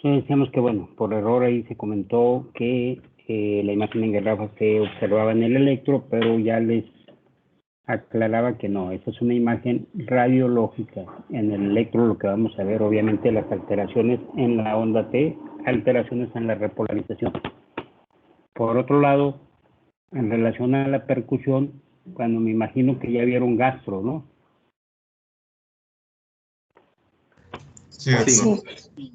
Entonces decíamos que, bueno, por error ahí se comentó que la imagen en grafos se observaba en el electro, pero ya les aclaraba que no, esta es una imagen radiológica. En el electro lo que vamos a ver, obviamente, las alteraciones en la onda T, alteraciones en la repolarización. Por otro lado, en relación a la percusión, cuando me imagino que ya vieron gastro, ¿no? Sí, doctor. Sí.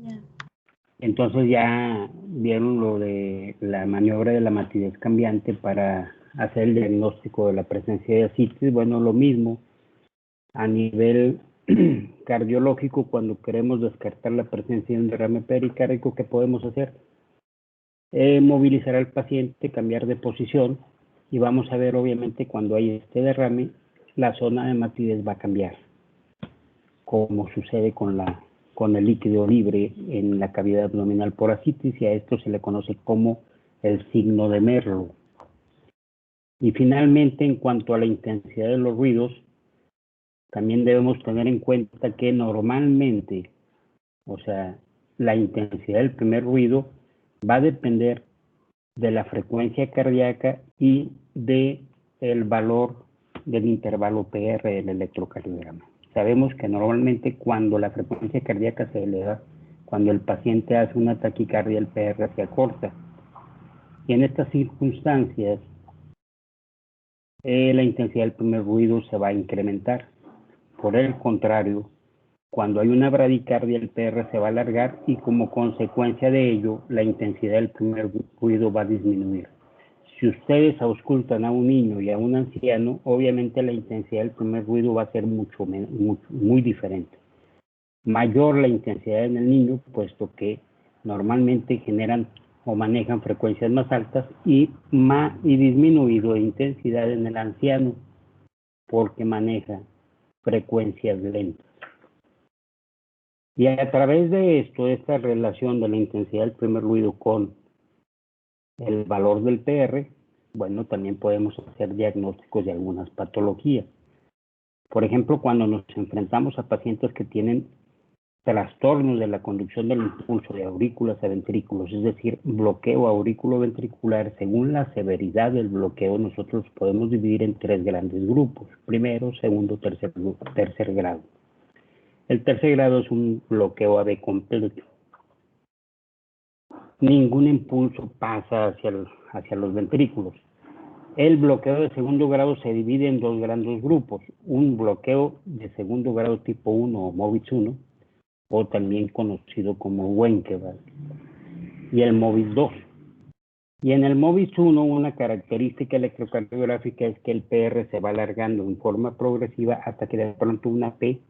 Entonces ya vieron lo de la maniobra de la matidez cambiante para hacer el diagnóstico de la presencia de ascitis. Bueno, lo mismo a nivel cardiológico, cuando queremos descartar la presencia de un derrame pericárdico, ¿qué podemos hacer? Movilizar al paciente, cambiar de posición, y vamos a ver obviamente cuando hay este derrame, la zona de matidez va a cambiar, como sucede con el líquido libre en la cavidad abdominal por ascitis, y a esto se le conoce como el signo de Merlo. Y finalmente, en cuanto a la intensidad de los ruidos, también debemos tener en cuenta que normalmente, o sea, la intensidad del primer ruido va a depender de la frecuencia cardíaca y de el valor del intervalo PR del electrocardiograma. Sabemos que normalmente cuando la frecuencia cardíaca se eleva, cuando el paciente hace una taquicardia, el PR se acorta. Y en estas circunstancias, la intensidad del primer ruido se va a incrementar. Por el contrario, cuando hay una bradicardia, el PR se va a alargar y como consecuencia de ello, la intensidad del primer ruido va a disminuir. Si ustedes auscultan a un niño y a un anciano, obviamente la intensidad del primer ruido va a ser muy diferente. Mayor la intensidad en el niño, puesto que normalmente generan o manejan frecuencias más altas, y disminuido de intensidad en el anciano, porque maneja frecuencias lentas. Y a través de esto, esta relación de la intensidad del primer ruido con el valor del PR, bueno, también podemos hacer diagnósticos de algunas patologías. Por ejemplo, cuando nos enfrentamos a pacientes que tienen trastornos de la conducción del impulso de aurículas a ventrículos, es decir, bloqueo aurículo-ventricular, según la severidad del bloqueo, nosotros podemos dividir en 3 grandes grupos: primero, segundo, tercer grado. El tercer grado es un bloqueo AV completo. Ningún impulso pasa hacia los ventrículos. El bloqueo de segundo grado se divide en 2 grandes grupos: un bloqueo de segundo grado tipo 1 o MOVIS 1, o también conocido como Wenckebach, y el MOVIS 2. Y en el MOVIS 1, una característica electrocardiográfica es que el PR se va alargando en forma progresiva hasta que de pronto una P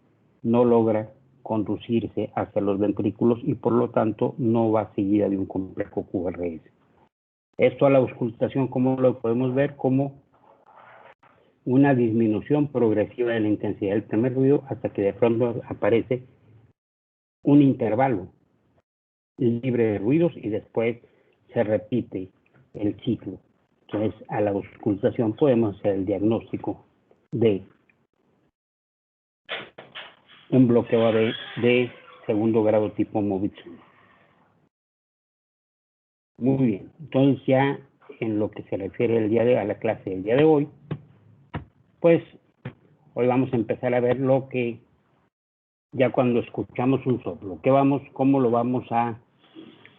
no logra conducirse hacia los ventrículos y por lo tanto no va seguida de un complejo QRS. Esto a la auscultación, ¿cómo lo podemos ver? Como una disminución progresiva de la intensidad del primer ruido hasta que de pronto aparece un intervalo libre de ruidos y después se repite el ciclo. Entonces, a la auscultación podemos hacer el diagnóstico de un bloqueo de segundo grado tipo MOVIS 1. Muy bien, entonces ya en lo que se refiere a la clase del día de hoy, pues hoy vamos a empezar a ver lo que ya cuando escuchamos un soplo, cómo lo vamos a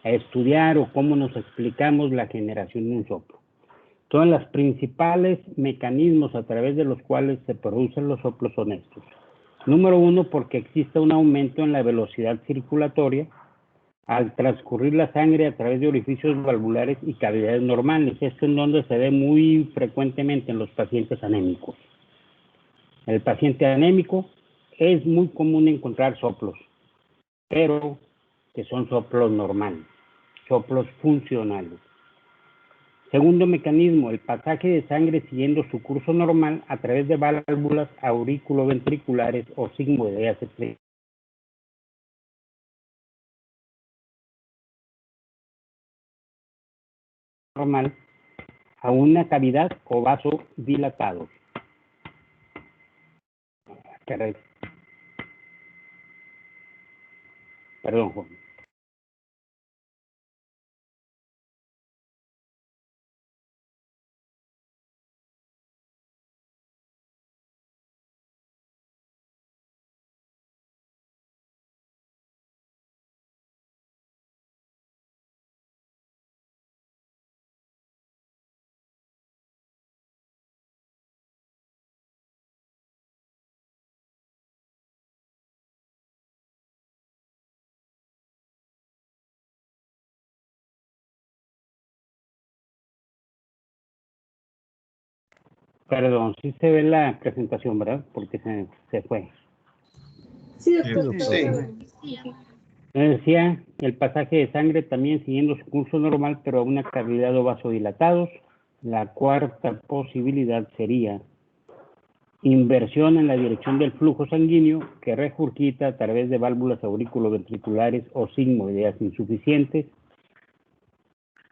estudiar o cómo nos explicamos la generación de un soplo. Todos los principales mecanismos a través de los cuales se producen los soplos son estos. Número 1, porque existe un aumento en la velocidad circulatoria al transcurrir la sangre a través de orificios valvulares y cavidades normales. Esto en donde se ve muy frecuentemente en los pacientes anémicos. En el paciente anémico es muy común encontrar soplos, pero que son soplos normales, soplos funcionales. Segundo mecanismo, el pasaje de sangre siguiendo su curso normal a través de válvulas auriculoventriculares o sigmoideas normal a una cavidad o vaso dilatado. Perdón, Juan. Perdón, sí se ve la presentación, ¿verdad? Porque se fue. Sí, doctor. Sí. Me decía, el pasaje de sangre también siguiendo su curso normal, pero a una cavidad o vasodilatados. La cuarta posibilidad sería inversión en la dirección del flujo sanguíneo que regurgita a través de válvulas auriculoventriculares o sigmoideas insuficientes.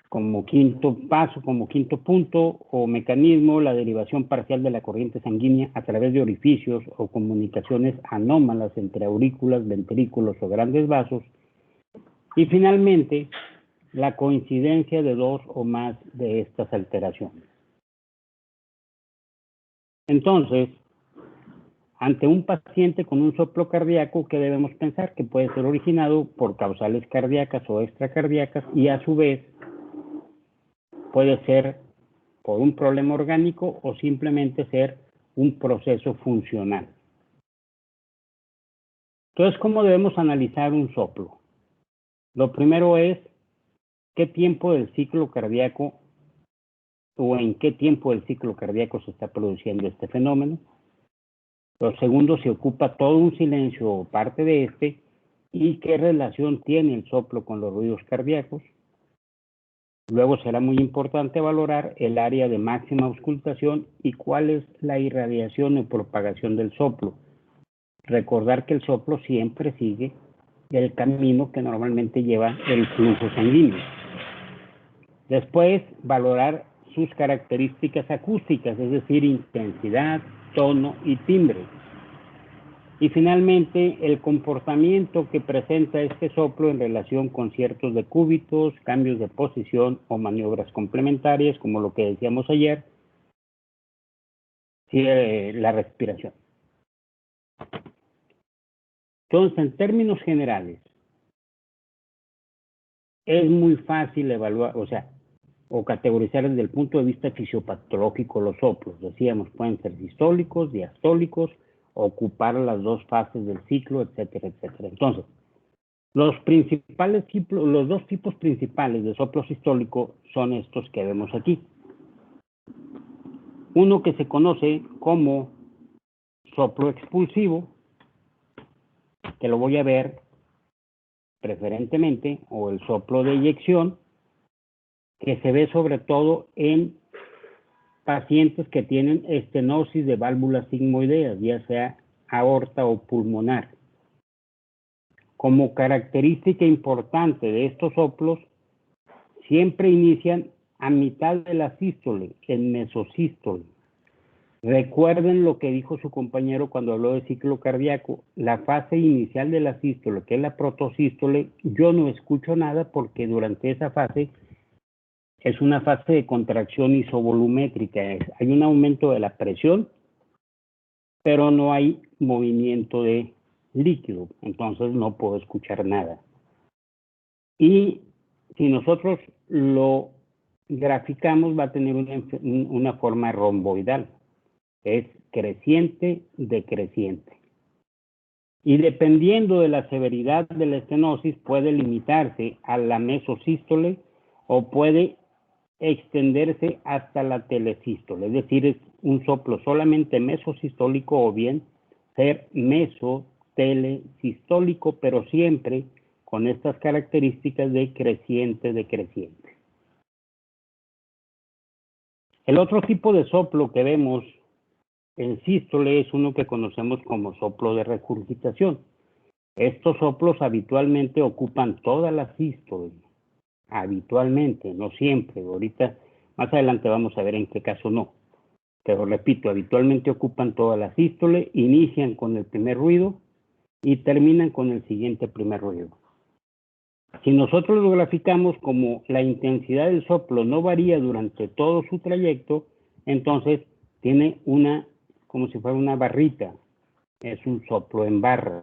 Como quinto paso, como quinto punto o mecanismo, la derivación parcial de la corriente sanguínea a través de orificios o comunicaciones anómalas entre aurículas, ventrículos o grandes vasos. Y finalmente, la coincidencia de dos o más de estas alteraciones. Entonces, ante un paciente con un soplo cardíaco, ¿qué debemos pensar? Que puede ser originado por causales cardíacas o extracardíacas y a su vez puede ser por un problema orgánico o simplemente ser un proceso funcional. Entonces, ¿cómo debemos analizar un soplo? Lo primero es qué tiempo del ciclo cardíaco o en qué tiempo del ciclo cardíaco se está produciendo este fenómeno. Lo segundo, si ocupa todo un silencio o parte de este y qué relación tiene el soplo con los ruidos cardíacos. Luego será muy importante valorar el área de máxima auscultación y cuál es la irradiación o propagación del soplo. Recordar que el soplo siempre sigue el camino que normalmente lleva el flujo sanguíneo. Después, valorar sus características acústicas, es decir, intensidad, tono y timbre. Y finalmente, el comportamiento que presenta este soplo en relación con ciertos decúbitos, cambios de posición o maniobras complementarias, como lo que decíamos ayer, la respiración. Entonces, en términos generales, es muy fácil evaluar, o categorizar desde el punto de vista fisiopatológico los soplos. Decíamos, pueden ser sistólicos, diastólicos, ocupar las dos fases del ciclo, etcétera, etcétera. Entonces, los dos tipos principales de soplo sistólico son estos que vemos aquí. Uno que se conoce como soplo expulsivo, que lo voy a ver preferentemente, o el soplo de eyección, que se ve sobre todo en pacientes que tienen estenosis de válvulas sigmoideas, ya sea aorta o pulmonar. Como característica importante de estos soplos, siempre inician a mitad de la sístole, en mesosístole. Recuerden lo que dijo su compañero cuando habló de ciclo cardíaco. La fase inicial de la sístole, que es la protosístole, yo no escucho nada porque durante esa fase es una fase de contracción isovolumétrica. Hay un aumento de la presión, pero no hay movimiento de líquido, entonces no puedo escuchar nada. Y si nosotros lo graficamos, va a tener una forma romboidal. Es creciente, decreciente. Y dependiendo de la severidad de la estenosis, puede limitarse a la mesosístole o puede extenderse hasta la telesístole. Es decir, es un soplo solamente mesosistólico o bien ser mesotelesistólico, pero siempre con estas características de creciente, decreciente. El otro tipo de soplo que vemos en sístole es uno que conocemos como soplo de regurgitación. Estos soplos habitualmente ocupan toda la sístole. Habitualmente, no siempre. Ahorita, más adelante vamos a ver en qué caso no. Pero repito, habitualmente ocupan toda la sístole, inician con el primer ruido y terminan con el siguiente primer ruido. Si nosotros lo graficamos como la intensidad del soplo no varía durante todo su trayecto, entonces tiene como si fuera una barrita. Es un soplo en barra.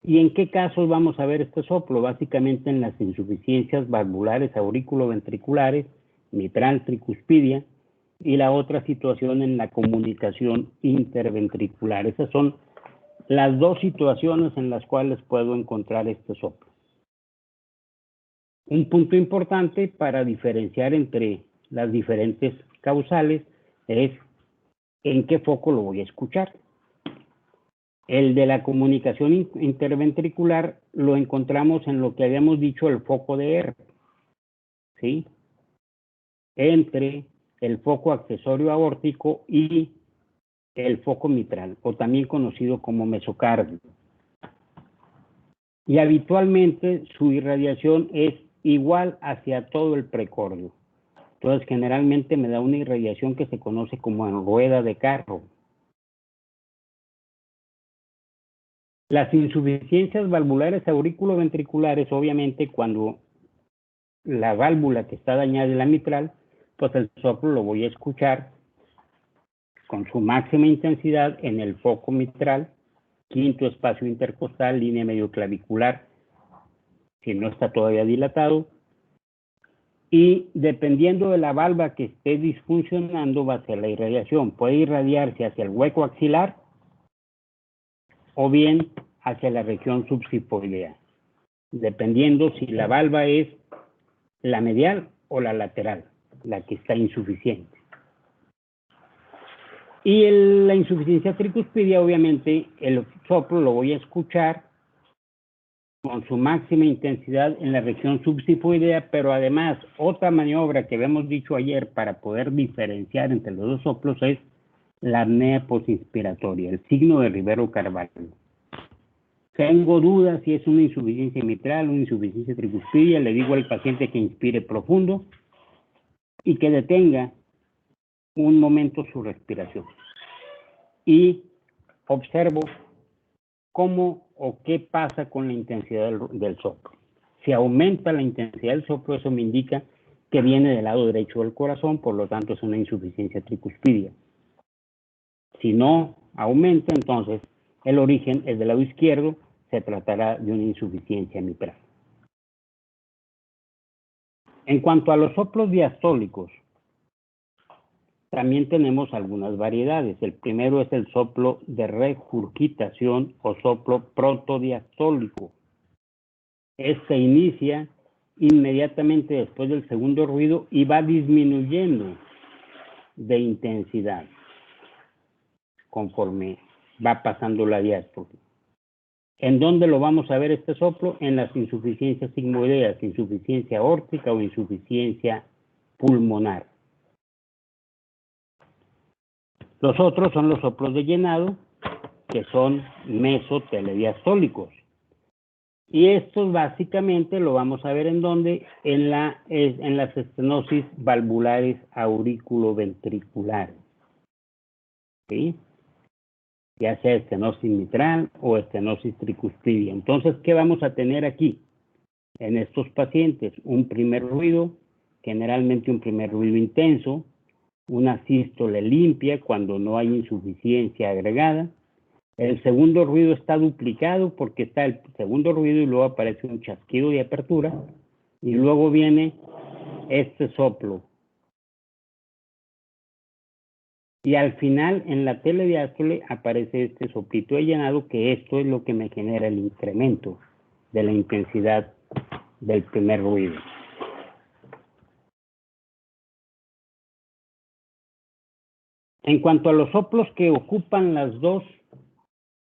¿Y en qué casos vamos a ver este soplo? Básicamente en las insuficiencias valvulares auriculoventriculares, mitral, tricuspidia, y la otra situación en la comunicación interventricular. Esas son las dos situaciones en las cuales puedo encontrar este soplo. Un punto importante para diferenciar entre las diferentes causales es en qué foco lo voy a escuchar. El de la comunicación interventricular lo encontramos en lo que habíamos dicho, el foco de R, ¿sí? Entre el foco accesorio aórtico y el foco mitral, o también conocido como mesocardio. Y habitualmente su irradiación es igual hacia todo el precordio. Entonces, generalmente me da una irradiación que se conoce como en rueda de carro. Las insuficiencias valvulares auriculoventriculares, obviamente, cuando la válvula que está dañada es la mitral, pues el soplo lo voy a escuchar con su máxima intensidad en el foco mitral, quinto espacio intercostal, línea medioclavicular, si no está todavía dilatado, y dependiendo de la valva que esté disfuncionando va a ser la irradiación. Puede irradiarse hacia el hueco axilar o bien hacia la región subsifoidea, dependiendo si la valva es la medial o la lateral, la que está insuficiente. Y la insuficiencia tricuspidia, obviamente, el soplo lo voy a escuchar con su máxima intensidad en la región subsifoidea, pero además, otra maniobra que habíamos dicho ayer para poder diferenciar entre los dos soplos es la apnea postinspiratoria, el signo de Rivero-Carvalho. Tengo dudas si es una insuficiencia mitral o una insuficiencia tricuspidia, le digo al paciente que inspire profundo y que detenga un momento su respiración. Y observo cómo o qué pasa con la intensidad del soplo. Si aumenta la intensidad del soplo, eso me indica que viene del lado derecho del corazón, por lo tanto es una insuficiencia tricuspidia. Si no aumenta, entonces el origen es del lado izquierdo, se tratará de una insuficiencia mitral. En cuanto a los soplos diastólicos, también tenemos algunas variedades. El primero es el soplo de regurgitación o soplo protodiastólico. Este inicia inmediatamente después del segundo ruido y va disminuyendo de intensidad conforme va pasando la diástole. ¿En dónde lo vamos a ver este soplo? En las insuficiencias sigmoideas, insuficiencia aórtica o insuficiencia pulmonar. Los otros son los soplos de llenado, que son mesotelediastólicos. Y estos básicamente lo vamos a ver en dónde, en las estenosis valvulares auriculoventriculares. ¿Sí? Ya sea estenosis mitral o estenosis tricuspidia. Entonces, ¿qué vamos a tener aquí? En estos pacientes, un primer ruido, generalmente un primer ruido intenso, una sístole limpia cuando no hay insuficiencia agregada. El segundo ruido está duplicado porque está el segundo ruido y luego aparece un chasquido de apertura y luego viene este soplo. Y al final, en la telediástole, aparece este soplito de llenado, que esto es lo que me genera el incremento de la intensidad del primer ruido. En cuanto a los soplos que ocupan las dos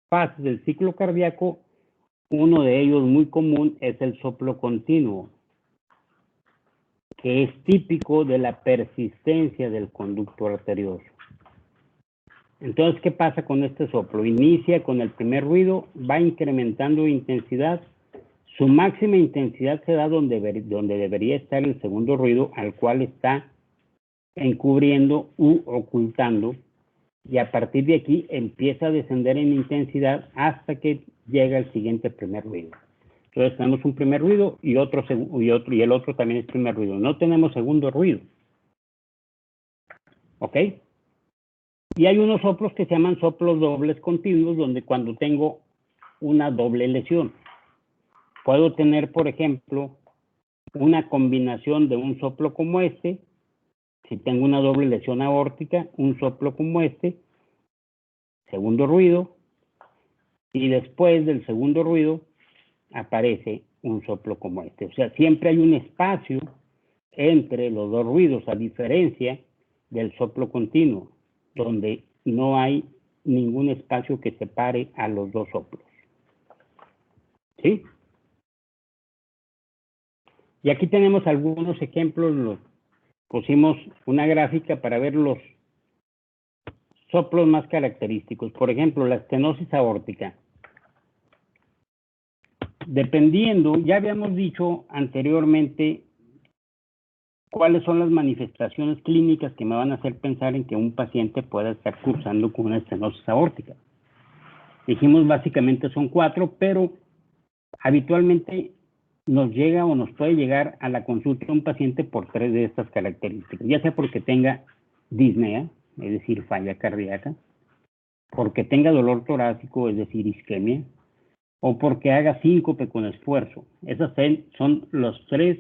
fases del ciclo cardíaco, uno de ellos muy común es el soplo continuo, que es típico de la persistencia del conducto arterioso. Entonces, ¿qué pasa con este soplo? Inicia con el primer ruido, va incrementando intensidad. Su máxima intensidad se da donde debería estar el segundo ruido, al cual está encubriendo u ocultando. Y a partir de aquí empieza a descender en intensidad hasta que llega el siguiente primer ruido. Entonces tenemos un primer ruido y el otro también es primer ruido. No tenemos segundo ruido. ¿Ok? Y hay unos soplos que se llaman soplos dobles continuos, donde cuando tengo una doble lesión, puedo tener, por ejemplo, una combinación de un soplo como este. Si tengo una doble lesión aórtica, un soplo como este, segundo ruido, y después del segundo ruido aparece un soplo como este. O sea, siempre hay un espacio entre los dos ruidos, a diferencia del soplo continuo, donde no hay ningún espacio que separe a los dos soplos. ¿Sí? Y aquí tenemos algunos ejemplos, pusimos una gráfica para ver los soplos más característicos. Por ejemplo, la estenosis aórtica. Dependiendo, ya habíamos dicho anteriormente cuáles son las manifestaciones clínicas que me van a hacer pensar en que un paciente pueda estar cursando con una estenosis aórtica. Dijimos básicamente son 4, pero habitualmente nos llega o nos puede llegar a la consulta un paciente por 3 de estas características, ya sea porque tenga disnea, es decir, falla cardíaca, porque tenga dolor torácico, es decir, isquemia, o porque haga síncope con esfuerzo. Esos son los 3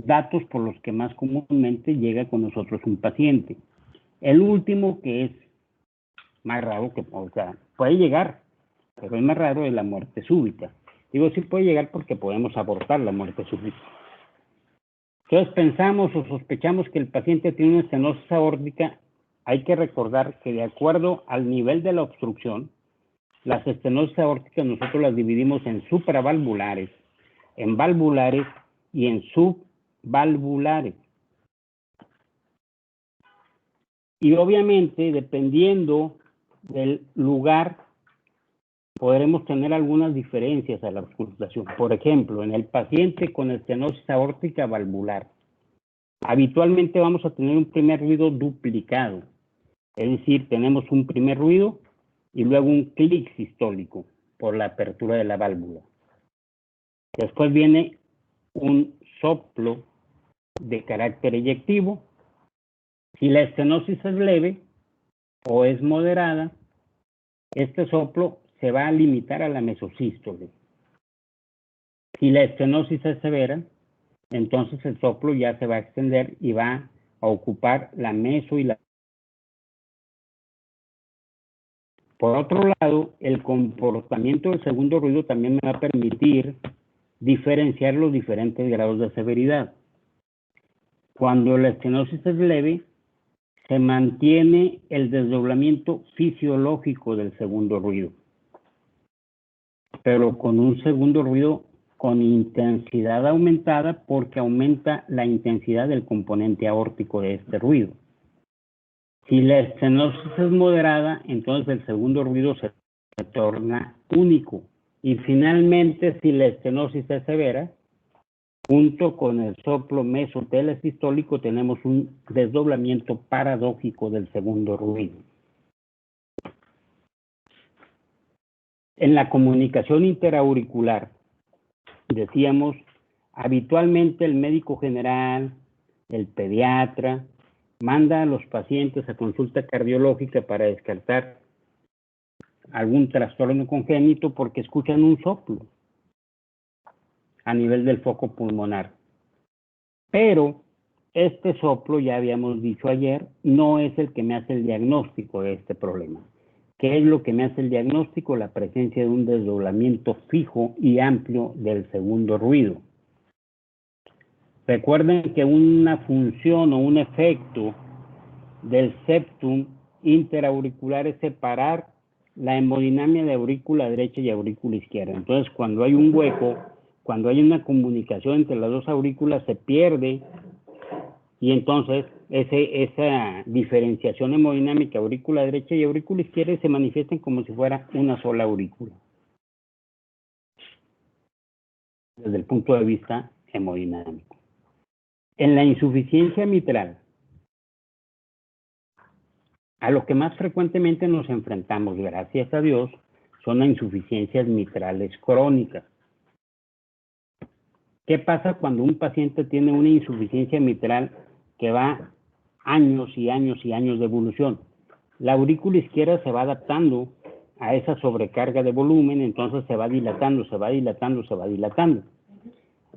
datos por los que más comúnmente llega con nosotros un paciente. El último, que es más raro, que puede llegar, pero es más raro, es la muerte súbita. Digo, sí puede llegar porque podemos abortar la muerte súbita. Entonces pensamos o sospechamos que el paciente tiene una estenosis aórtica. Hay que recordar que de acuerdo al nivel de la obstrucción, las estenosis aórticas nosotros las dividimos en supravalvulares, en valvulares y en subvalvulares. Y obviamente, dependiendo del lugar, podremos tener algunas diferencias a la auscultación. Por ejemplo, en el paciente con estenosis aórtica valvular, habitualmente vamos a tener un primer ruido duplicado. Es decir, tenemos un primer ruido y luego un clic sistólico por la apertura de la válvula. Después viene un soplo de carácter eyectivo. Si la estenosis es leve o es moderada, este soplo se va a limitar a la mesosístole. Si la estenosis es severa, entonces el soplo ya se va a extender y va a ocupar la meso y la... Por otro lado, el comportamiento del segundo ruido también me va a permitir diferenciar los diferentes grados de severidad. Cuando la estenosis es leve, se mantiene el desdoblamiento fisiológico del segundo ruido, pero con un segundo ruido con intensidad aumentada porque aumenta la intensidad del componente aórtico de este ruido. Si la estenosis es moderada, entonces el segundo ruido se torna único. Y finalmente, si la estenosis es severa, junto con el soplo mesotelesistólico tenemos un desdoblamiento paradójico del segundo ruido. En la comunicación interauricular, decíamos, habitualmente el médico general, el pediatra, manda a los pacientes a consulta cardiológica para descartar algún trastorno congénito porque escuchan un soplo a nivel del foco pulmonar. Pero este soplo, ya habíamos dicho ayer, no es el que me hace el diagnóstico de este problema. ¿Qué es lo que me hace el diagnóstico? La presencia de un desdoblamiento fijo y amplio del segundo ruido. Recuerden que una función o un efecto del septum interauricular es separar la hemodinamia de aurícula derecha y aurícula izquierda. Entonces, cuando hay un hueco, cuando hay una comunicación entre las dos aurículas, se pierde y entonces esa diferenciación hemodinámica aurícula derecha y aurícula izquierda se manifiestan como si fuera una sola aurícula, desde el punto de vista hemodinámico. En la insuficiencia mitral, a lo que más frecuentemente nos enfrentamos, gracias a Dios, son las insuficiencias mitrales crónicas. ¿Qué pasa cuando un paciente tiene una insuficiencia mitral que va años y años y años de evolución? La aurícula izquierda se va adaptando a esa sobrecarga de volumen, entonces se va dilatando, se va dilatando, se va dilatando.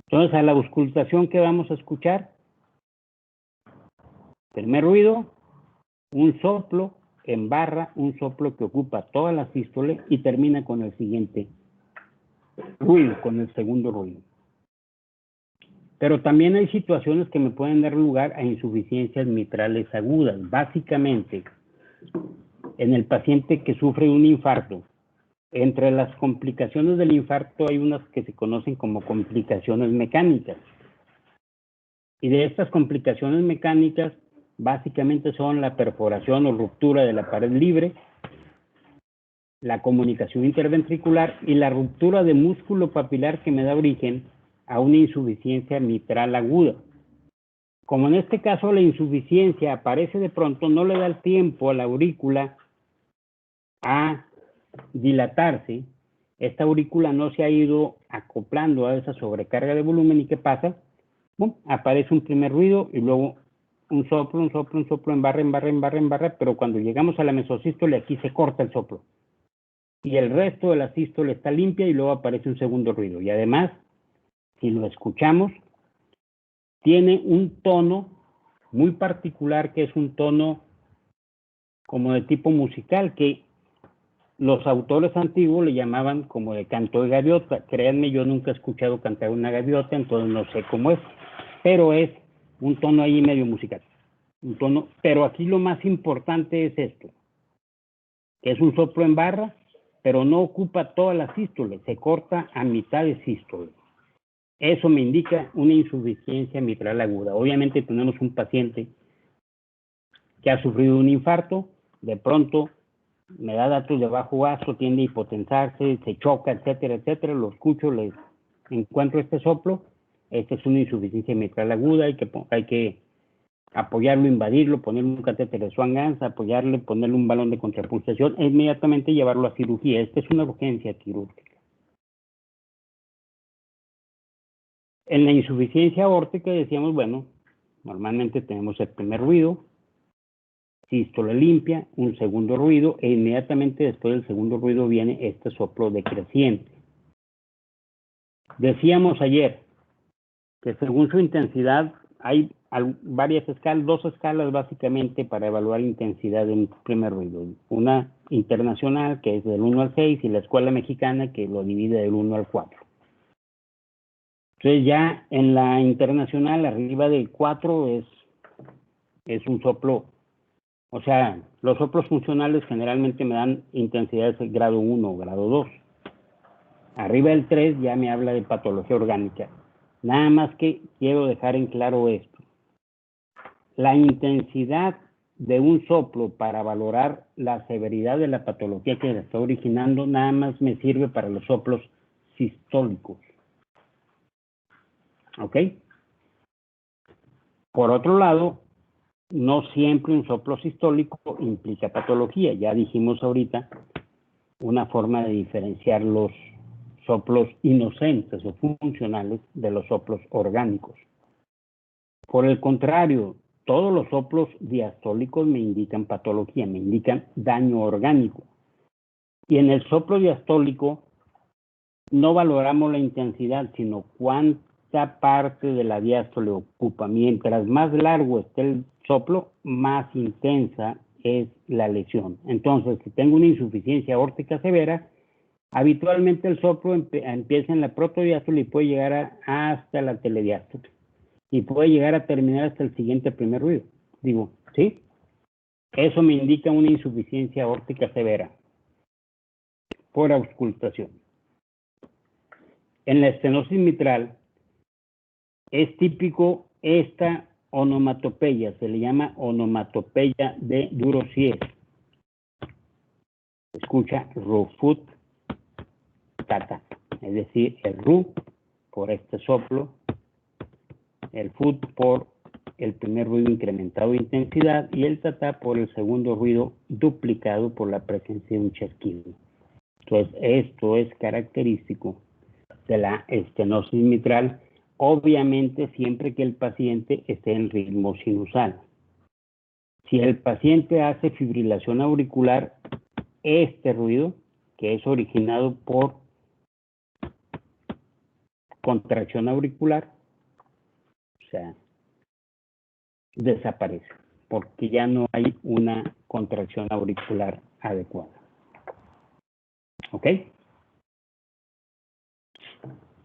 Entonces, a la auscultación, ¿qué vamos a escuchar? Primer ruido, un soplo en barra, un soplo que ocupa toda la sístole y termina con el siguiente ruido, con el segundo ruido. Pero también hay situaciones que me pueden dar lugar a insuficiencias mitrales agudas. Básicamente, en el paciente que sufre un infarto, entre las complicaciones del infarto hay unas que se conocen como complicaciones mecánicas. Y de estas complicaciones mecánicas, básicamente son la perforación o ruptura de la pared libre, la comunicación interventricular y la ruptura de músculo papilar que me da origen a una insuficiencia mitral aguda. Como en este caso la insuficiencia aparece de pronto, no le da el tiempo a la aurícula a dilatarse, esta aurícula no se ha ido acoplando a esa sobrecarga de volumen, ¿y qué pasa? Bum, aparece un primer ruido y luego un soplo, en barra, pero cuando llegamos a la mesosístole aquí se corta el soplo. Y el resto de la sístole está limpia y luego aparece un segundo ruido. Y además, si lo escuchamos, tiene un tono muy particular que es un tono como de tipo musical que los autores antiguos le llamaban como de canto de gaviota. Créanme, yo nunca he escuchado cantar una gaviota, entonces no sé cómo es, pero es un tono ahí medio musical. Un tono, pero aquí lo más importante es esto, que es un soplo en barra, pero no ocupa toda la sístole, se corta a mitad de sístole. Eso me indica una insuficiencia mitral aguda. Obviamente tenemos un paciente que ha sufrido un infarto, de pronto me da datos de bajo gasto, tiende a hipotensarse, se choca, etcétera, etcétera, lo escucho, les encuentro este soplo, esta es una insuficiencia mitral aguda, hay que apoyarlo, invadirlo, ponerle un catéter de Swan-Ganz, apoyarle, ponerle un balón de contrapulsación e inmediatamente llevarlo a cirugía. Esta es una urgencia quirúrgica. En la insuficiencia aórtica decíamos, bueno, normalmente tenemos el primer ruido, sístole limpia, un segundo ruido, e inmediatamente después del segundo ruido viene este soplo decreciente. Decíamos ayer que según su intensidad hay varias escalas, 2 escalas básicamente para evaluar intensidad de un primer ruido. Una internacional que es del 1 al 6 y la escuela mexicana que lo divide del 1 al 4. Entonces ya en la internacional arriba del 4 es un soplo, o sea, los soplos funcionales generalmente me dan intensidades de grado 1 o grado 2. Arriba del 3 ya me habla de patología orgánica. Nada más que quiero dejar en claro esto. La intensidad de un soplo para valorar la severidad de la patología que se está originando nada más me sirve para los soplos sistólicos. ¿Ok? Por otro lado, no siempre un soplo sistólico implica patología. Ya dijimos ahorita una forma de diferenciar los soplos inocentes o funcionales de los soplos orgánicos. Por el contrario, todos los soplos diastólicos me indican patología, me indican daño orgánico. Y en el soplo diastólico no valoramos la intensidad, sino cuánta parte de la diástole ocupa. Mientras más largo esté el soplo, más intensa es la lesión. Entonces, si tengo una insuficiencia aórtica severa, habitualmente el soplo empieza en la protodiástole y puede llegar hasta la telediástole. Y puede llegar a terminar hasta el siguiente primer ruido. Digo, ¿sí? Eso me indica una insuficiencia aórtica severa por auscultación. En la estenosis mitral es típico esta onomatopeya, se le llama onomatopeya de Durossier. Escucha Rufut Tata, es decir, el Ru por este soplo, el Fut por el primer ruido incrementado de intensidad y el Tata por el segundo ruido duplicado por la presencia de un chasquido. Entonces, esto es característico de la estenosis mitral, obviamente siempre que el paciente esté en ritmo sinusal. Si el paciente hace fibrilación auricular, este ruido, que es originado por contracción auricular, o sea, desaparece, porque ya no hay una contracción auricular adecuada. ¿Ok?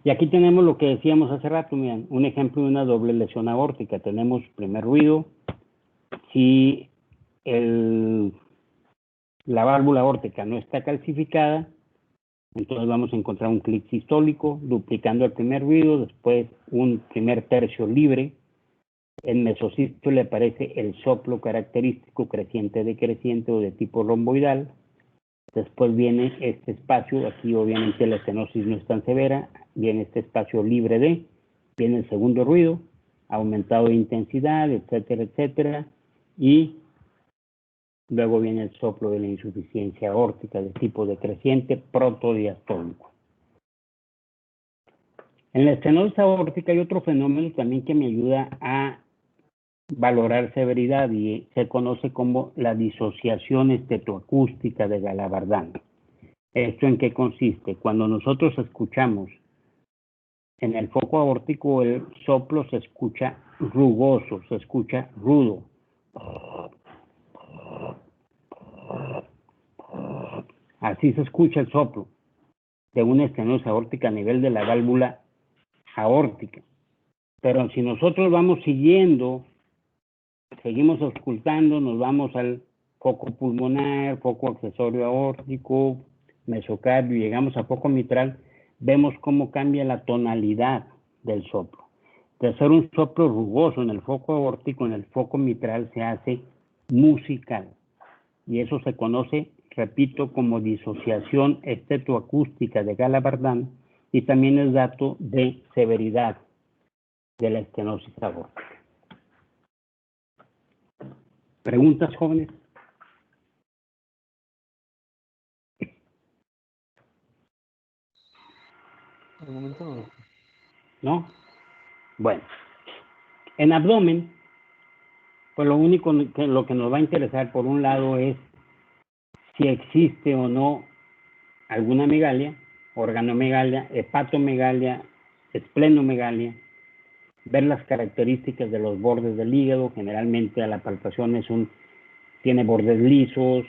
Y aquí tenemos lo que decíamos hace rato, miren, un ejemplo de una doble lesión aórtica. Tenemos primer ruido, si la válvula aórtica no está calcificada, entonces vamos a encontrar un clic sistólico, duplicando el primer ruido, después un primer tercio libre. En mesosístole aparece el soplo característico creciente decreciente o de tipo romboidal. Después viene este espacio, aquí obviamente la estenosis no es tan severa, viene este espacio libre de, viene el segundo ruido, aumentado de intensidad, etcétera, etcétera, y luego viene el soplo de la insuficiencia aórtica de tipo decreciente protodiastólico. En la estenosis aórtica hay otro fenómeno también que me ayuda a valorar severidad y se conoce como la disociación estetoacústica de Galabardán. ¿Esto en qué consiste? Cuando nosotros escuchamos en el foco aórtico, el soplo se escucha rugoso, se escucha rudo. Así se escucha el soplo de una estenosis aórtica a nivel de la válvula aórtica. Pero si nosotros vamos siguiendo, seguimos auscultando, nos vamos al foco pulmonar, foco accesorio aórtico, mesocardio, llegamos a foco mitral, vemos cómo cambia la tonalidad del soplo. De ser un soplo rugoso en el foco aórtico, en el foco mitral se hace musical. Y eso se conoce, repito, como disociación estetoacústica de Galabardán y también es dato de severidad de la estenosis aórtica. ¿Preguntas, jóvenes? Al momento no. ¿No? Bueno, en abdomen, pues lo único que lo que nos va a interesar por un lado es si existe o no alguna megalia, organomegalia, hepatomegalia, esplenomegalia, ver las características de los bordes del hígado. Generalmente a la palpación tiene bordes lisos,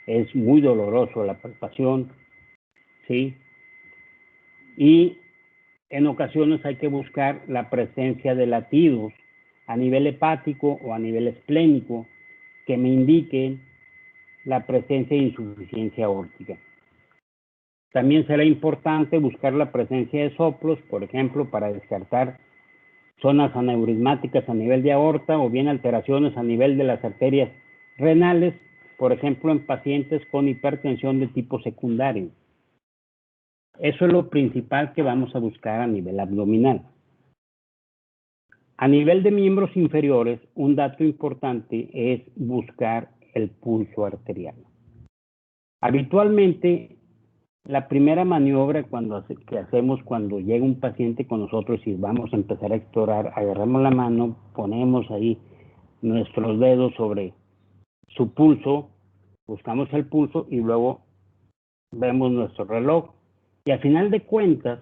es muy doloroso la palpación, ¿sí? Y en ocasiones hay que buscar la presencia de latidos a nivel hepático o a nivel esplénico que me indiquen la presencia de insuficiencia aórtica. También será importante buscar la presencia de soplos, por ejemplo, para descartar zonas aneurismáticas a nivel de aorta o bien alteraciones a nivel de las arterias renales, por ejemplo, en pacientes con hipertensión de tipo secundario. Eso es lo principal que vamos a buscar a nivel abdominal. A nivel de miembros inferiores, un dato importante es buscar el pulso arterial. Habitualmente, la primera maniobra que hacemos cuando llega un paciente con nosotros y vamos a empezar a explorar, agarramos la mano, ponemos ahí nuestros dedos sobre su pulso, buscamos el pulso y luego vemos nuestro reloj. Y al final de cuentas,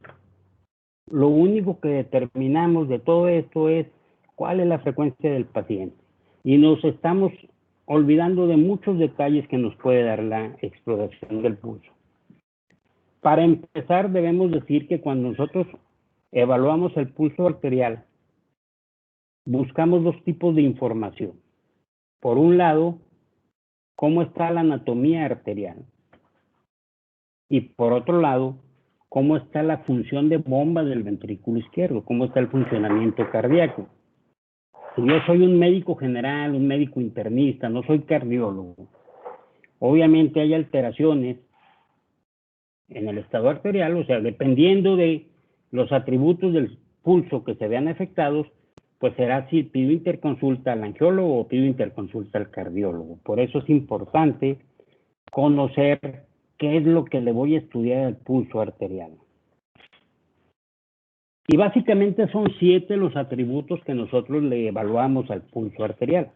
lo único que determinamos de todo esto es cuál es la frecuencia del paciente. Y nos estamos olvidando de muchos detalles que nos puede dar la exploración del pulso. Para empezar, debemos decir que cuando nosotros evaluamos el pulso arterial, buscamos dos tipos de información. Por un lado, cómo está la anatomía arterial. Y por otro lado, cómo está la función de bomba del ventrículo izquierdo, cómo está el funcionamiento cardíaco. Si yo soy un médico general, un médico internista, no soy cardiólogo, obviamente hay alteraciones en el estado arterial, o sea, dependiendo de los atributos del pulso que se vean afectados, pues será si pido interconsulta al angiólogo o pido interconsulta al cardiólogo. Por eso es importante conocer qué es lo que le voy a estudiar al pulso arterial. Y básicamente son 7 los atributos que nosotros le evaluamos al pulso arterial.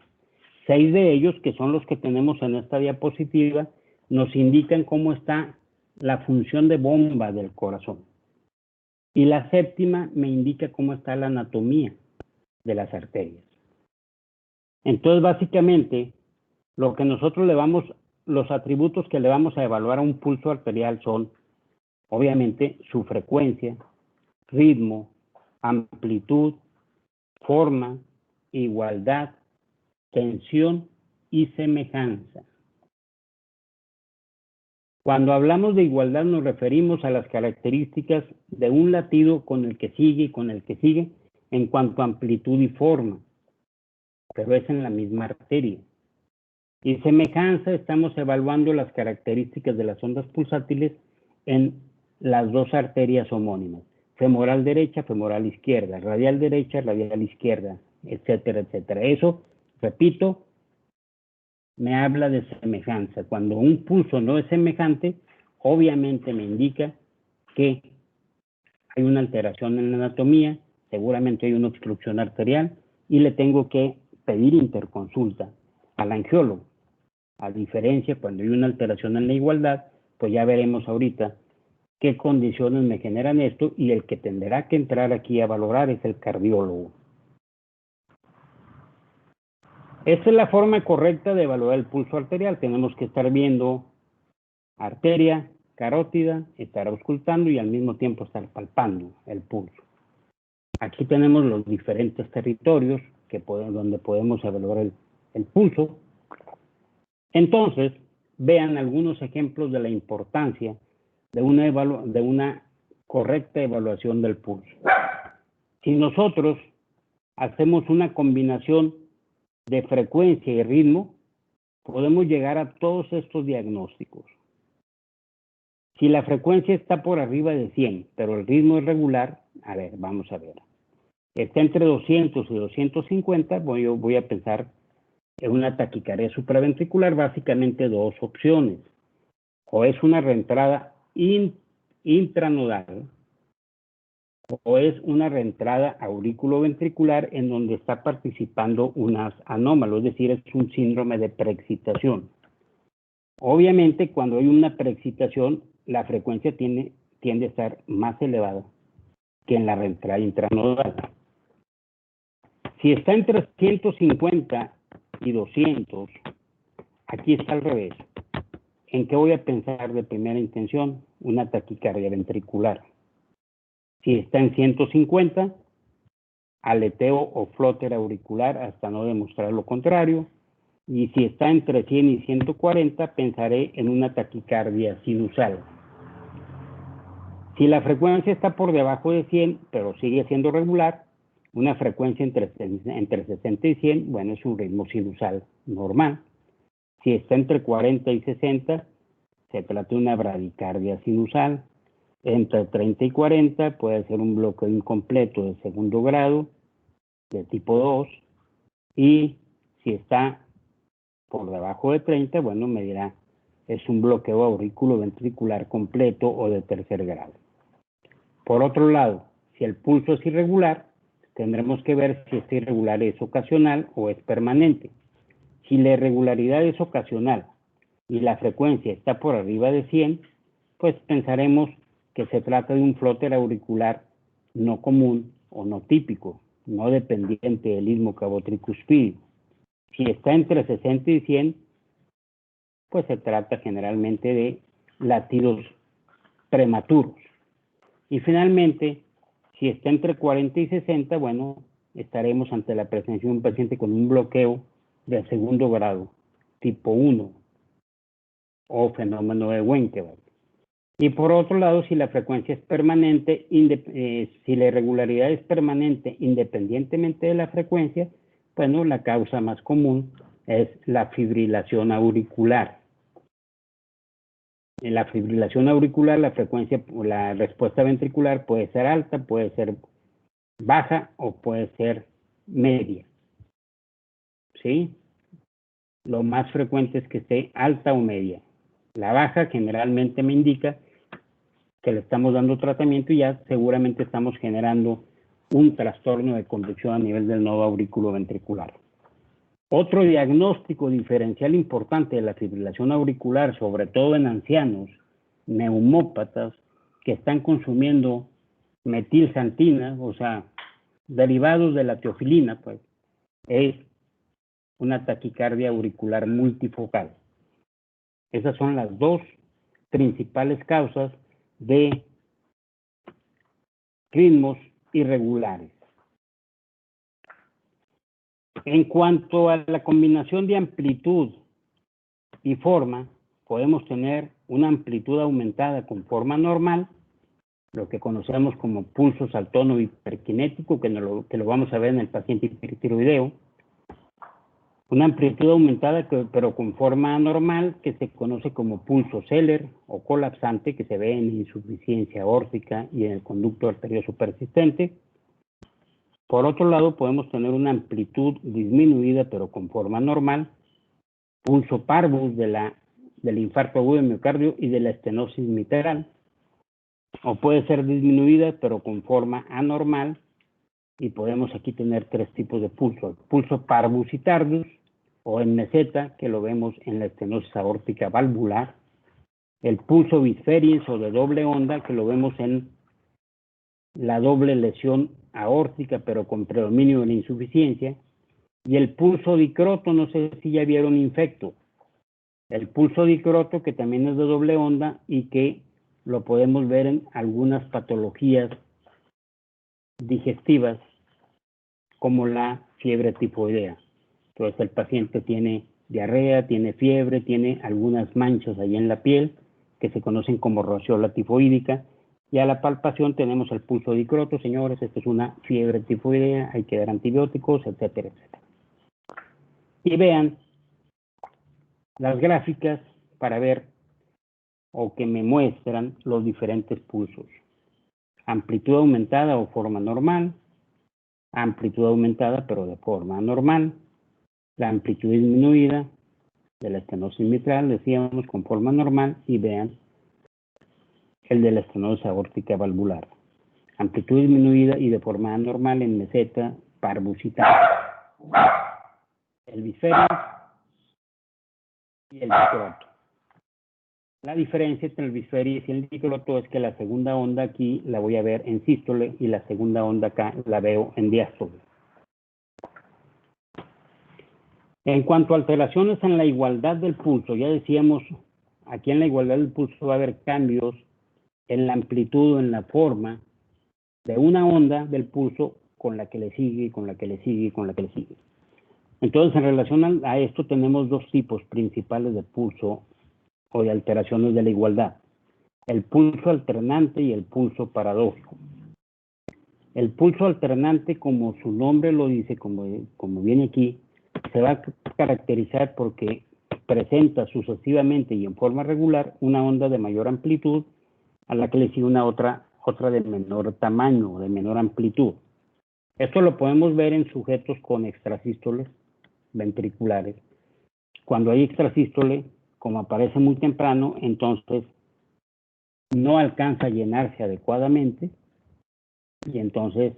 6 de ellos, que son los que tenemos en esta diapositiva, nos indican cómo está la función de bomba del corazón. Y la 7ª me indica cómo está la anatomía de las arterias. Entonces, básicamente, lo que nosotros los atributos que le vamos a evaluar a un pulso arterial son, obviamente, su frecuencia, ritmo, amplitud, forma, igualdad, tensión y semejanza. Cuando hablamos de igualdad nos referimos a las características de un latido con el que sigue y con el que sigue en cuanto a amplitud y forma, pero es en la misma arteria. Y semejanza, estamos evaluando las características de las ondas pulsátiles en las dos arterias homónimas, femoral derecha, femoral izquierda, radial derecha, radial izquierda, etcétera, etcétera. Eso, repito, me habla de semejanza. Cuando un pulso no es semejante, obviamente me indica que hay una alteración en la anatomía, seguramente hay una obstrucción arterial y le tengo que pedir interconsulta al angiólogo. A diferencia, cuando hay una alteración en la igualdad, pues ya veremos ahorita qué condiciones me generan esto, y el que tendrá que entrar aquí a valorar es el cardiólogo. Esta es la forma correcta de evaluar el pulso arterial. Tenemos que estar viendo arteria, carótida, estar auscultando y al mismo tiempo estar palpando el pulso. Aquí tenemos los diferentes territorios donde podemos evaluar el pulso. Entonces, vean algunos ejemplos de la importancia de una correcta evaluación del pulso. Si nosotros hacemos una combinación de frecuencia y ritmo, podemos llegar a todos estos diagnósticos. Si la frecuencia está por arriba de 100, pero el ritmo es regular, a ver, vamos a ver. Está entre 200 y 250, voy a pensar en una taquicardia supraventricular, básicamente dos opciones. O es una reentrada intranodal, o es una reentrada aurículo-ventricular en donde está participando unas anómalos, es decir, es un síndrome de preexcitación. Obviamente, cuando hay una preexcitación, la frecuencia tiende a estar más elevada que en la reentrada intranodal. Si está entre 150 y 200, aquí está al revés. ¿En qué voy a pensar de primera intención? Una taquicardia ventricular. Si está en 150, aleteo o flóter auricular hasta no demostrar lo contrario. Y si está entre 100 y 140, pensaré en una taquicardia sinusal. Si la frecuencia está por debajo de 100, pero sigue siendo regular, una frecuencia entre 60 y 100, bueno, es un ritmo sinusal normal. Si está entre 40 y 60, se trata de una bradicardia sinusal. Entre 30 y 40 puede ser un bloqueo incompleto de segundo grado, de tipo 2. Y si está por debajo de 30, bueno, me dirá, es un bloqueo auriculoventricular completo o de tercer grado. Por otro lado, si el pulso es irregular, tendremos que ver si este irregular es ocasional o es permanente. Si la irregularidad es ocasional y la frecuencia está por arriba de 100, pues pensaremos que se trata de un flóter auricular no común o no típico, no dependiente del istmo cabo-tricuspídeo. Si está entre 60 y 100, pues se trata generalmente de latidos prematuros. Y finalmente, si está entre 40 y 60, bueno, estaremos ante la presencia de un paciente con un bloqueo de segundo grado, tipo 1, o fenómeno de Wenckebach. Y por otro lado, si la frecuencia es permanente, si la irregularidad es permanente independientemente de la frecuencia, bueno, la causa más común es la fibrilación auricular. En la fibrilación auricular, la frecuencia, la respuesta ventricular puede ser alta, puede ser baja o puede ser media. ¿Sí? Lo más frecuente es que esté alta o media. La baja generalmente me indica que le estamos dando tratamiento y ya seguramente estamos generando un trastorno de conducción a nivel del nodo auriculoventricular. Otro diagnóstico diferencial importante de la fibrilación auricular, sobre todo en ancianos neumópatas que están consumiendo metilxantina, o sea, derivados de la teofilina, pues, es una taquicardia auricular multifocal. Esas son las dos principales causas de ritmos irregulares. En cuanto a la combinación de amplitud y forma, podemos tener una amplitud aumentada con forma normal, lo que conocemos como pulso saltono hiperkinético, que lo vamos a ver en el paciente hipertiroideo. Una amplitud aumentada, pero con forma anormal, que se conoce como pulso Seller o colapsante, que se ve en insuficiencia aórtica y en el conducto arterioso persistente. Por otro lado, podemos tener una amplitud disminuida, pero con forma normal, pulso parvus del infarto agudo de miocardio y de la estenosis mitral. O puede ser disminuida, pero con forma anormal, y podemos aquí tener tres tipos de pulso: el pulso parvus y tardus, o en meseta, que lo vemos en la estenosis aórtica valvular; el pulso bisferiens o de doble onda, que lo vemos en la doble lesión aórtica, pero con predominio de la insuficiencia; y el pulso dicroto, no sé si ya vieron infecto. El pulso dicroto, que también es de doble onda y que lo podemos ver en algunas patologías digestivas, como la fiebre tifoidea. Entonces el paciente tiene diarrea, tiene fiebre, tiene algunas manchas ahí en la piel, que se conocen como roceola tifoídica, y a la palpación tenemos el pulso dicroto. Señores, esto es una fiebre tifoidea, hay que dar antibióticos, etcétera, etcétera. Y vean las gráficas para ver o que me muestran los diferentes pulsos: amplitud aumentada o forma normal, amplitud aumentada pero de forma anormal, la amplitud disminuida de la estenosis mitral, decíamos, con forma normal, y vean el de la estenosis aórtica valvular: amplitud disminuida y de forma anormal en meseta, parvus y tardus. El bisferiens y el dicroto. La diferencia entre el bisferiens y el dicroto es que la segunda onda aquí la voy a ver en sístole y la segunda onda acá la veo en diástole. En cuanto a alteraciones en la igualdad del pulso, ya decíamos, aquí en la igualdad del pulso va a haber cambios en la amplitud o en la forma de una onda del pulso con la que le sigue, con la que le sigue, con la que le sigue. Entonces, en relación a esto, tenemos dos tipos principales de pulso o de alteraciones de la igualdad: el pulso alternante y el pulso paradójico. El pulso alternante, como su nombre lo dice, como viene aquí, se va a caracterizar porque presenta sucesivamente y en forma regular una onda de mayor amplitud a la que le sigue una otra de menor tamaño, de menor amplitud. Esto lo podemos ver en sujetos con extrasístoles ventriculares. Cuando hay extrasístole, como aparece muy temprano, entonces no alcanza a llenarse adecuadamente y entonces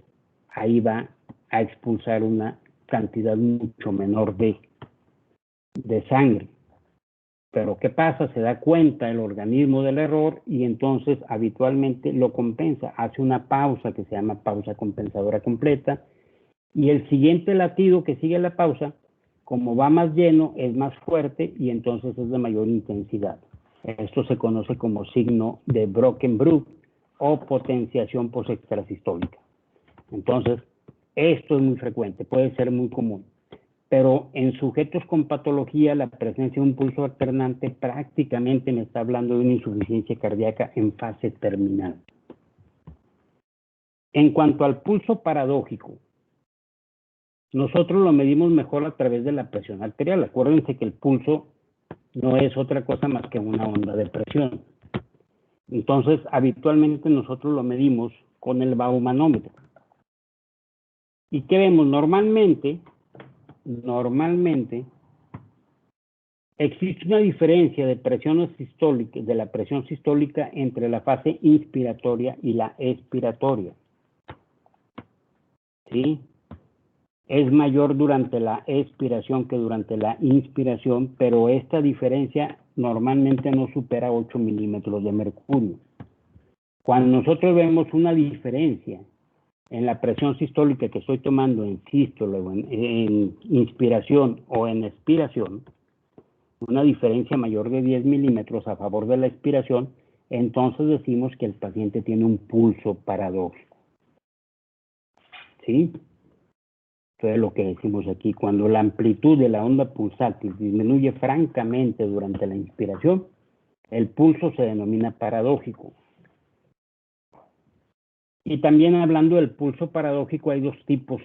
ahí va a expulsar una cantidad mucho menor de sangre. Pero ¿qué pasa? Se da cuenta el organismo del error y entonces habitualmente lo compensa, hace una pausa que se llama pausa compensadora completa, y el siguiente latido que sigue la pausa, como va más lleno, es más fuerte y entonces es de mayor intensidad. Esto se conoce como signo de Brocken-Brook o potenciación posextrasistólica. Entonces, esto es muy frecuente, puede ser muy común. Pero en sujetos con patología, la presencia de un pulso alternante prácticamente me está hablando de una insuficiencia cardíaca en fase terminal. En cuanto al pulso paradójico, nosotros lo medimos mejor a través de la presión arterial. Acuérdense que el pulso no es otra cosa más que una onda de presión. Entonces, habitualmente nosotros lo medimos con el baumanómetro. ¿Y qué vemos? Normalmente existe una diferencia de presiones sistólicas, de la presión sistólica entre la fase inspiratoria y la expiratoria. ¿Sí? Es mayor durante la expiración que durante la inspiración, pero esta diferencia normalmente no supera 8 milímetros de mercurio. Cuando nosotros vemos una diferencia en la presión sistólica que estoy tomando en sístole, en inspiración o en expiración, una diferencia mayor de 10 milímetros a favor de la expiración, entonces decimos que el paciente tiene un pulso paradójico. ¿sí? Entonces lo que decimos aquí, cuando la amplitud de la onda pulsátil disminuye francamente durante la inspiración, el pulso se denomina paradójico. Y también hablando del pulso paradójico, hay dos tipos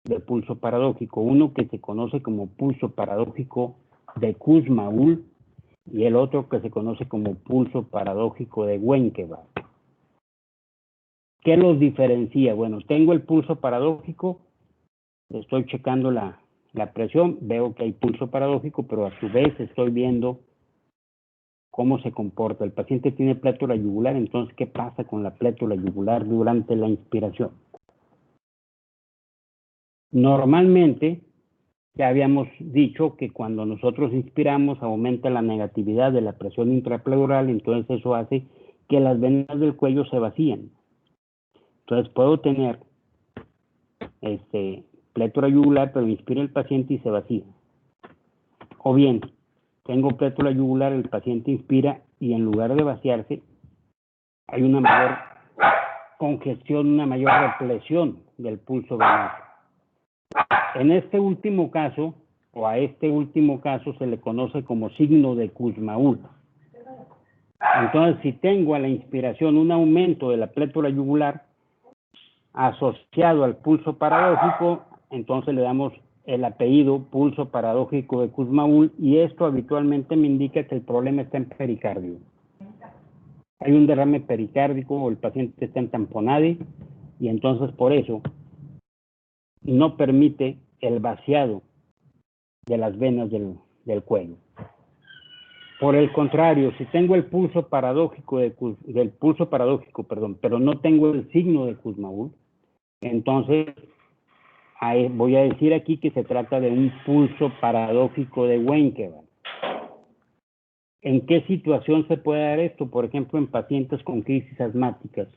de pulso paradójico. Uno que se conoce como pulso paradójico de Kussmaul y el otro que se conoce como pulso paradójico de Wenckebach. ¿Qué los diferencia? Bueno, tengo el pulso paradójico, estoy checando la presión, veo que hay pulso paradójico, pero a su vez estoy viendo cómo se comporta. El paciente tiene plétora yugular, entonces, ¿qué pasa con la plétora yugular durante la inspiración? Normalmente, ya habíamos dicho que cuando nosotros inspiramos aumenta la negatividad de la presión intrapleural, entonces eso hace que las venas del cuello se vacíen. Entonces puedo tener plétora yugular, pero inspira el paciente y se vacía. O bien, tengo plétora yugular, el paciente inspira y en lugar de vaciarse, hay una mayor congestión, una mayor represión del pulso venoso. En este último caso, o a este último caso, se le conoce como signo de Kussmaul. Entonces, si tengo a la inspiración un aumento de la plétora yugular asociado al pulso paradójico, entonces le damos el apellido pulso paradójico de Kussmaul y esto habitualmente me indica que el problema está en pericardio. Hay un derrame pericárdico o el paciente está entamponado y entonces por eso no permite el vaciado de las venas del cuello. Por el contrario, si tengo el pulso paradójico pero no tengo el signo de Kussmaul, entonces voy a decir aquí que se trata de un pulso paradójico de Wenckebach. ¿En qué situación se puede dar esto? Por ejemplo, en pacientes con crisis asmáticas.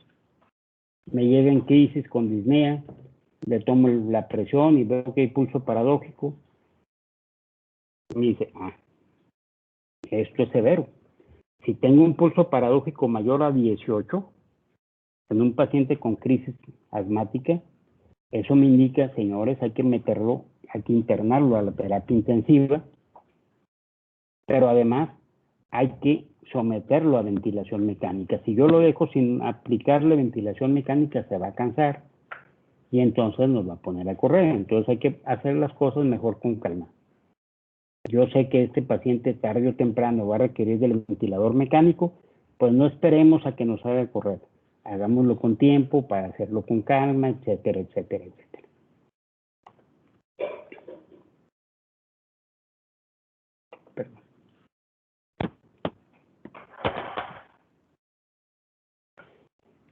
Me llega en crisis con disnea, le tomo la presión y veo que hay pulso paradójico. Me dice, esto es severo. Si tengo un pulso paradójico mayor a 18, en un paciente con crisis asmática, eso me indica, señores, hay que internarlo a la terapia intensiva, pero además hay que someterlo a ventilación mecánica. Si yo lo dejo sin aplicarle ventilación mecánica, se va a cansar y entonces nos va a poner a correr. Entonces hay que hacer las cosas mejor con calma. Yo sé que este paciente tarde o temprano va a requerir del ventilador mecánico, pues no esperemos a que nos haga correr. Hagámoslo con tiempo para hacerlo con calma, etcétera, etcétera, etcétera. Perdón.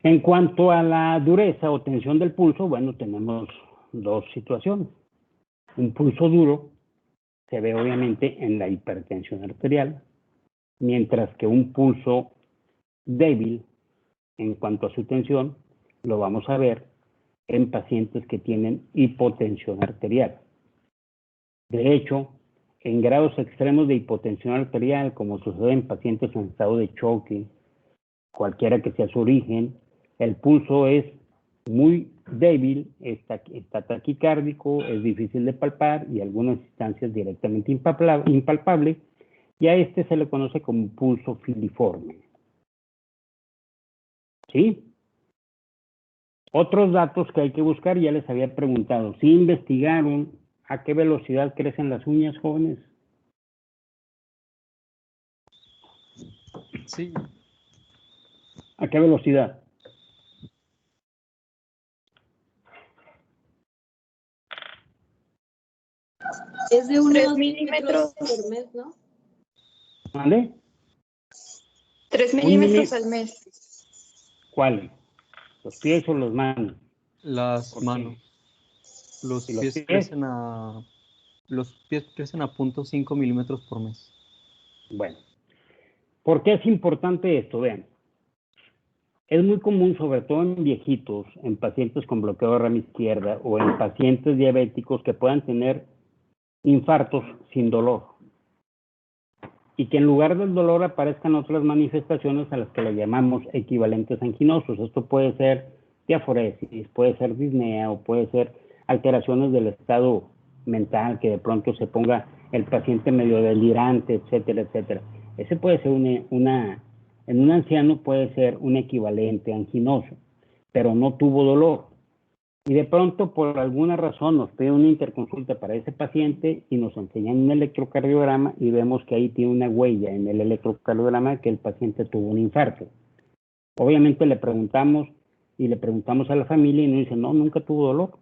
En cuanto a la dureza o tensión del pulso, bueno, tenemos dos situaciones. Un pulso duro se ve obviamente en la hipertensión arterial, mientras que un pulso débil en cuanto a su tensión lo vamos a ver en pacientes que tienen hipotensión arterial. De hecho, en grados extremos de hipotensión arterial, como sucede en pacientes en estado de choque, cualquiera que sea su origen, el pulso es muy débil, está taquicárdico, es difícil de palpar y algunas instancias directamente impalpable, y a este se le conoce como pulso filiforme. ¿Sí? Otros datos que hay que buscar, ya les había preguntado, ¿sí investigaron a qué velocidad crecen las uñas, jóvenes? Sí. ¿A qué velocidad? Es de 3 unos milímetros por mes, ¿no? ¿Vale? 3 milímetros al mes. ¿Cuáles? ¿Los pies o las manos? Las ¿Por qué? manos. Los ¿Y los pies pies? crecen a 0.5 milímetros por mes. Bueno, ¿por qué es importante esto? Vean, es muy común, sobre todo en viejitos, en pacientes con bloqueo de rama izquierda o en pacientes diabéticos que puedan tener infartos sin dolor y que en lugar del dolor aparezcan otras manifestaciones a las que le llamamos equivalentes anginosos. Esto puede ser diaforesis, puede ser disnea o puede ser alteraciones del estado mental, que de pronto se ponga el paciente medio delirante, etcétera, etcétera. Ese puede ser en un anciano puede ser un equivalente anginoso, pero no tuvo dolor. Y de pronto, por alguna razón, nos pide una interconsulta para ese paciente y nos enseñan un electrocardiograma y vemos que ahí tiene una huella en el electrocardiograma que el paciente tuvo un infarto. Obviamente le preguntamos a la familia y nos dicen, no, nunca tuvo dolor.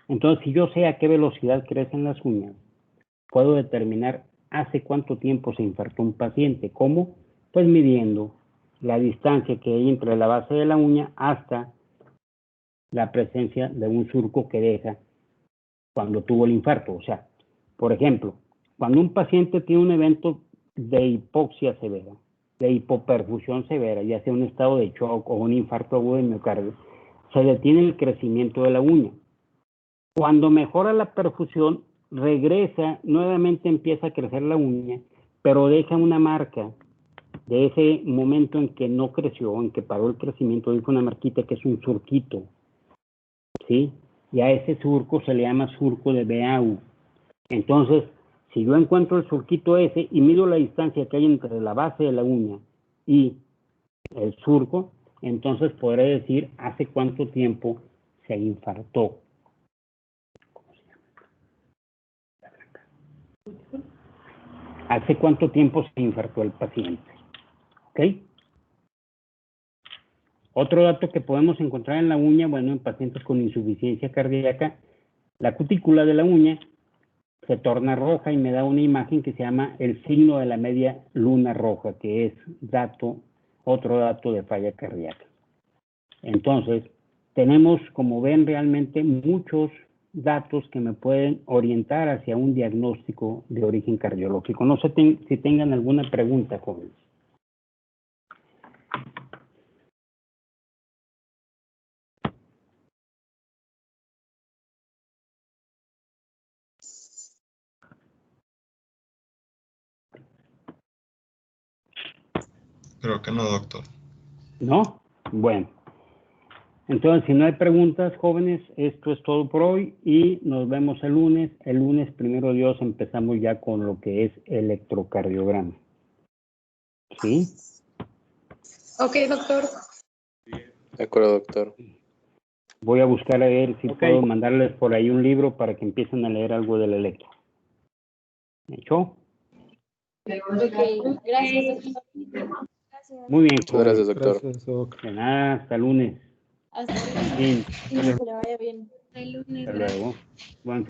Entonces, si yo sé a qué velocidad crecen las uñas, puedo determinar hace cuánto tiempo se infartó un paciente. ¿Cómo? Pues midiendo la distancia que hay entre la base de la uña hasta la presencia de un surco que deja cuando tuvo el infarto. O sea, por ejemplo, cuando un paciente tiene un evento de hipoxia severa, de hipoperfusión severa, ya sea un estado de shock o un infarto agudo de miocardio, se detiene el crecimiento de la uña. Cuando mejora la perfusión, regresa, nuevamente empieza a crecer la uña, pero deja una marca de ese momento en que no creció, en que paró el crecimiento, deja una marquita que es un surquito, ¿sí? Y a ese surco se le llama surco de Beau. Entonces, si yo encuentro el surquito ese y mido la distancia que hay entre la base de la uña y el surco, entonces podré decir hace cuánto tiempo se infartó. ¿Hace cuánto tiempo se infartó el paciente? ¿Ok? Otro dato que podemos encontrar en la uña, bueno, en pacientes con insuficiencia cardíaca, la cutícula de la uña se torna roja y me da una imagen que se llama el signo de la media luna roja, que es otro dato de falla cardíaca. Entonces, tenemos, como ven, realmente muchos datos que me pueden orientar hacia un diagnóstico de origen cardiológico. No sé si tengan alguna pregunta, jóvenes. Creo que no, doctor. ¿No? Bueno. Entonces, si no hay preguntas, jóvenes, esto es todo por hoy y nos vemos el lunes. El lunes, primero Dios, empezamos ya con lo que es electrocardiograma. ¿Sí? Ok, doctor. De acuerdo, doctor. Voy a buscar a ver si puedo mandarles por ahí un libro para que empiecen a leer algo del electro. ¿Hecho? Ok, gracias, doctor. Muy bien, Muchas gracias, jóvenes. doctor. Gracias, Doc. De nada, hasta lunes. Hasta luego. Bien, Que le vaya bien. Hasta el lunes. hasta luego. Bueno.